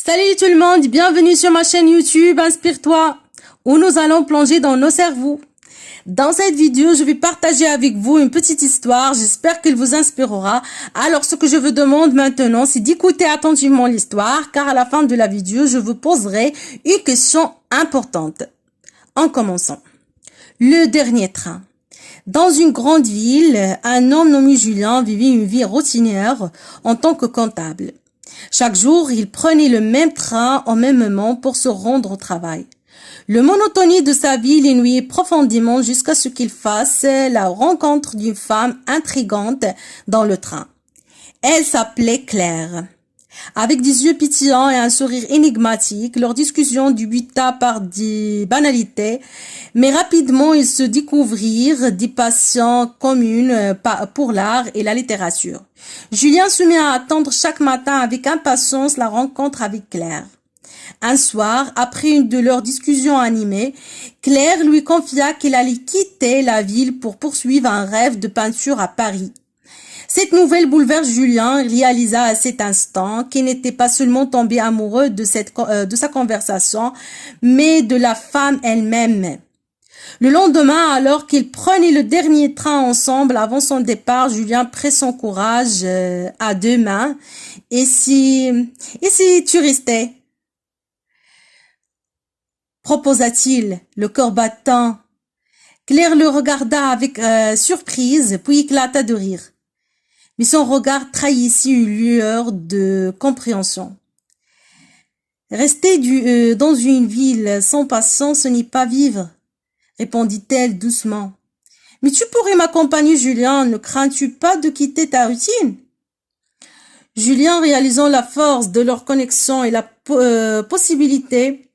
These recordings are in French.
Salut tout le monde, bienvenue sur ma chaîne YouTube Inspire-toi, où nous allons plonger dans nos cerveaux. Dans cette vidéo, je vais partager avec vous une petite histoire, j'espère qu'elle vous inspirera. Alors ce que je vous demande maintenant, c'est d'écouter attentivement l'histoire, car à la fin de la vidéo, je vous poserai une question importante. En commençant, le dernier train. Dans une grande ville, un homme nommé Julien vivait une vie routinière en tant que comptable. Chaque jour, il prenait le même train au même moment pour se rendre au travail. Le monotonie de sa vie l'ennuyait profondément jusqu'à ce qu'il fasse la rencontre d'une femme intrigante dans le train. Elle s'appelait Claire. Avec des yeux pétillants et un sourire énigmatique, leur discussion débuta par des banalités, mais rapidement ils se découvrirent des passions communes pour l'art et la littérature. Julien se mit à attendre chaque matin avec impatience la rencontre avec Claire. Un soir, après une de leurs discussions animées, Claire lui confia qu'elle allait quitter la ville pour poursuivre un rêve de peinture à Paris. Cette nouvelle bouleverse Julien, réalisa à cet instant qu'il n'était pas seulement tombé amoureux de sa conversation, mais de la femme elle-même. Le lendemain, alors qu'ils prenaient le dernier train ensemble avant son départ, Julien prit son courage à deux mains. Et si tu restais? Proposa-t-il, le cœur battant. Claire le regarda avec surprise, puis éclata de rire. Mais son regard trahissait une lueur de compréhension. Rester dans une ville sans passion, ce n'est pas vivre, répondit-elle doucement. Mais tu pourrais m'accompagner, Julien, ne crains-tu pas de quitter ta routine? Julien, réalisant la force de leur connexion et la possibilité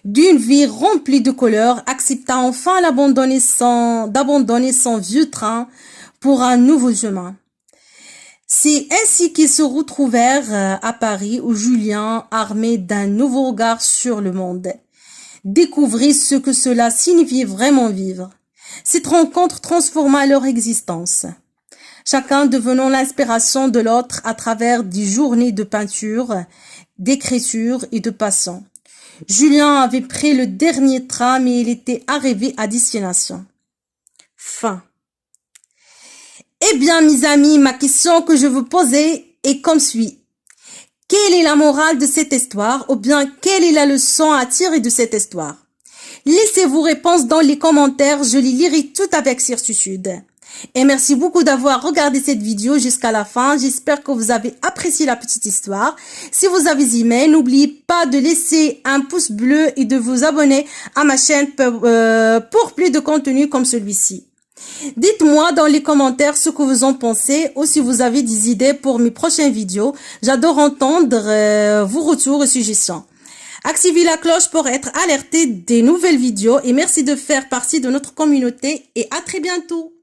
d'une vie remplie de couleurs, accepta enfin d'abandonner son vieux train pour un nouveau chemin. C'est ainsi qu'ils se retrouvèrent à Paris où Julien, armé d'un nouveau regard sur le monde, découvrit ce que cela signifiait vraiment vivre. Cette rencontre transforma leur existence, chacun devenant l'inspiration de l'autre à travers des journées de peinture, d'écriture et de passion. Julien avait pris le dernier train, mais il était arrivé à destination. Fin. Eh bien, mes amis, ma question que je vous posais est comme suit. Quelle est la morale de cette histoire ou bien quelle est la leçon à tirer de cette histoire? Laissez vos réponses dans les commentaires, je les lirai tout avec certitude. Et merci beaucoup d'avoir regardé cette vidéo jusqu'à la fin. J'espère que vous avez apprécié la petite histoire. Si vous avez aimé, n'oubliez pas de laisser un pouce bleu et de vous abonner à ma chaîne pour plus de contenu comme celui-ci. Dites-moi dans les commentaires ce que vous en pensez ou si vous avez des idées pour mes prochaines vidéos. J'adore entendre vos retours et suggestions. Activez la cloche pour être alerté des nouvelles vidéos et merci de faire partie de notre communauté et à très bientôt.